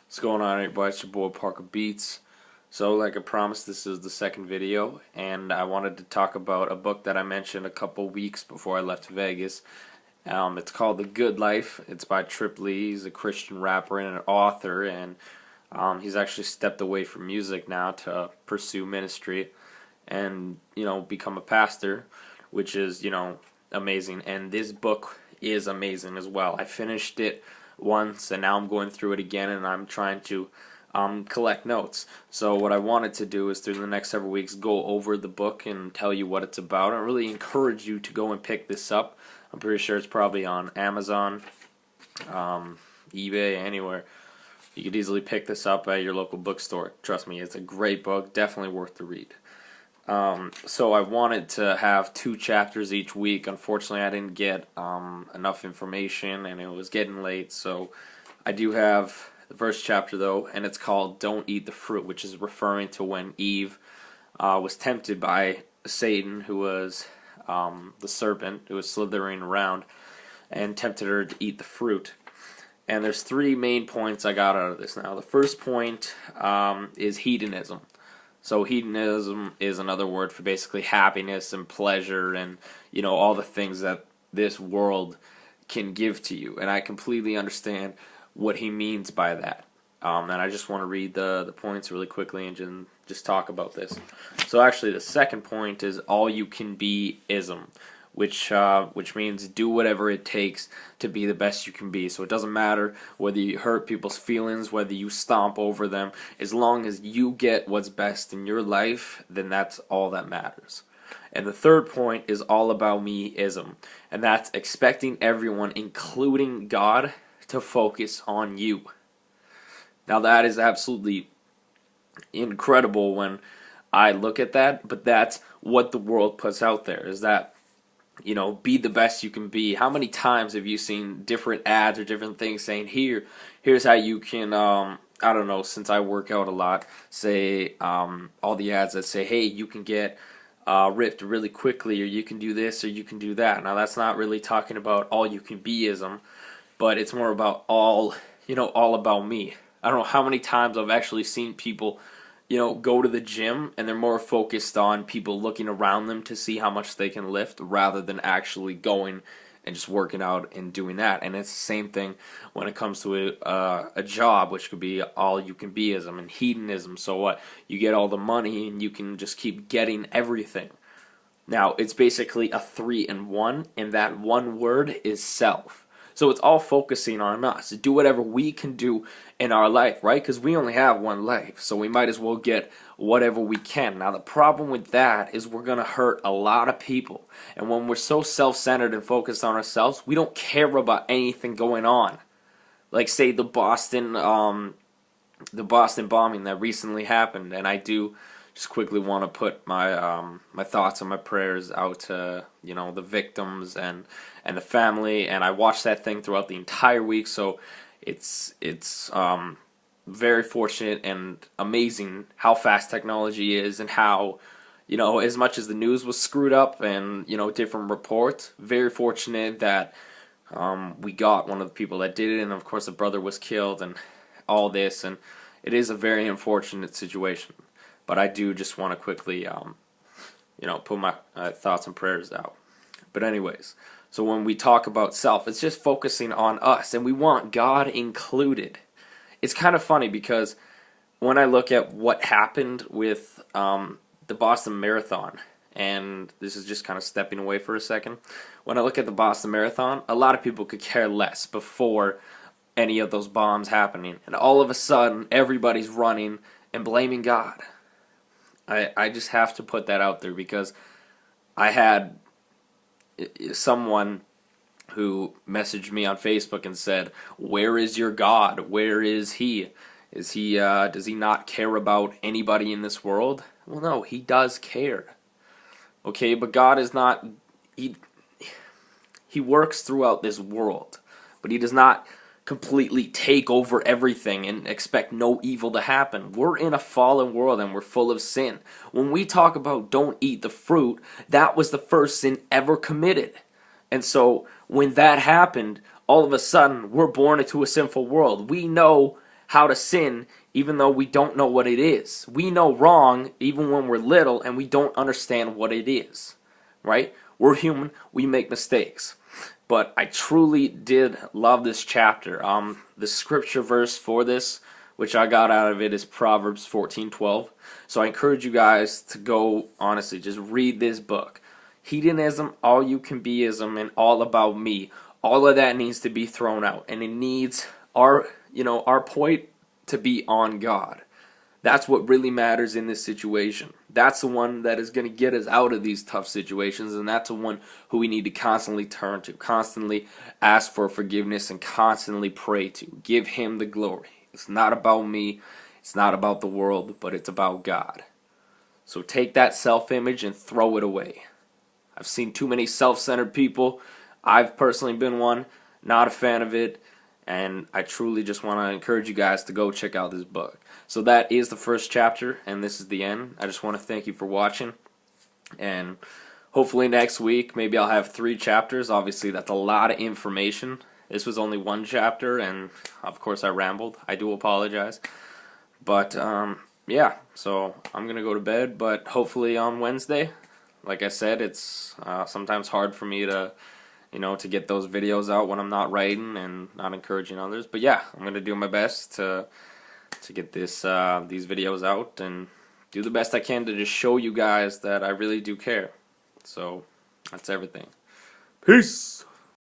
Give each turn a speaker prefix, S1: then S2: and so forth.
S1: What's going on, everybody? It's your boy Parker Beats. So, like I promised, this is the second video, and I wanted to talk about a book that I mentioned a couple weeks before I left Vegas. It's called The Good Life. It's by Trip Lee. He's a Christian rapper and an author, and he's actually stepped away from music now to pursue ministry and, become a pastor, which is, amazing. And this book is amazing as well. I finished it once, and now I'm going through it again, and I'm trying to collect notes. So what I wanted to do is through the next several weeks go over the book and tell you what it's about. I really encourage you to go and pick this up. I'm pretty sure it's probably on Amazon, eBay, anywhere. You could easily pick this up at your local bookstore. Trust me, it's a great book, definitely worth the read. So I wanted to have 2 chapters each week. Unfortunately, I didn't get enough information, and it was getting late. So I do have the first chapter, though, and it's called Don't Eat the Fruit, which is referring to when Eve was tempted by Satan, who was the serpent, who was slithering around, and tempted her to eat the fruit. And there's 3 main points I got out of this now. The first point is hedonism. So hedonism is another word for basically happiness and pleasure and, all the things that this world can give to you. And I completely understand what he means by that. And I just want to read the points really quickly and just talk about this. So actually the second point is all-you-can-be-ism, which means do whatever it takes to be the best you can be. So it doesn't matter whether you hurt people's feelings, whether you stomp over them. As long as you get what's best in your life, then that's all that matters. And the third point is all about me-ism, and that's expecting everyone, including God, to focus on you. Now that is absolutely incredible when I look at that, but that's what the world puts out there, is that be the best you can be. How many times have you seen different ads or different things saying, here's how you can, I don't know, since I work out a lot, say, all the ads that say, hey, you can get ripped really quickly, or you can do this, or you can do that. Now, that's not really talking about all-you-can-be-ism, but it's more about all about me. I don't know how many times I've actually seen people go to the gym, and they're more focused on people looking around them to see how much they can lift rather than actually going and just working out and doing that. And it's the same thing when it comes to a job, which could be all-you-can-be-ism and hedonism. So what? You get all the money, and you can just keep getting everything. Now, it's basically a 3-in-1, and that one word is self. So it's all focusing on us. Do whatever we can do in our life, right? Because we only have one life, so we might as well get whatever we can. Now, the problem with that is we're going to hurt a lot of people. And when we're so self-centered and focused on ourselves, we don't care about anything going on. Like, say, the Boston bombing that recently happened, and I do just quickly want to put my my thoughts and my prayers out to the victims and the family. And I watched that thing throughout the entire week, so it's very fortunate and amazing how fast technology is, and how as much as the news was screwed up and different reports, very fortunate that we got one of the people that did it, and of course the brother was killed and all this, and it is a very unfortunate situation. But I do just want to quickly, put my thoughts and prayers out. But anyways, so when we talk about self, it's just focusing on us, and we want God included. It's kind of funny because when I look at what happened with the Boston Marathon, and this is just kind of stepping away for a second, when I look at the Boston Marathon, a lot of people could care less before any of those bombs happening, and all of a sudden, everybody's running and blaming God. I just have to put that out there because I had someone who messaged me on Facebook and said, "Where is your God? Where is He? Does He not care about anybody in this world?" Well, no, He does care. Okay, but God is not. He works throughout this world, but He does not completely take over everything and expect no evil to happen. We're in a fallen world, and we're full of sin. When we talk about don't eat the fruit, that was the first sin ever committed. And so when that happened, all of a sudden we're born into a sinful world. We know how to sin even though we don't know what it is. We know wrong even when we're little and we don't understand what it is, right? We're human, we make mistakes. But I truly did love this chapter. The scripture verse for this, which I got out of it, is Proverbs 14:12. So I encourage you guys to go, honestly, just read this book. Hedonism, all you can beism, and all about me. All of that needs to be thrown out, and it needs our point to be on God. That's what really matters in this situation. That's the one that is going to get us out of these tough situations, and that's the one who we need to constantly turn to, constantly ask for forgiveness, and constantly pray to. Give Him the glory. It's not about me, it's not about the world, but it's about God. So take that self-image and throw it away. I've seen too many self-centered people. I've personally been one, not a fan of it. And I truly just want to encourage you guys to go check out this book. So that is the first chapter, and this is the end. I just want to thank you for watching. And hopefully next week, maybe I'll have 3 chapters. Obviously, that's a lot of information. This was only 1 chapter, and of course I rambled. I do apologize. But, yeah, so I'm going to go to bed. But hopefully on Wednesday, like I said, it's sometimes hard for me to to get those videos out when I'm not writing and not encouraging others. But yeah, I'm gonna do my best to get these videos out and do the best I can to just show you guys that I really do care. So that's everything. Peace.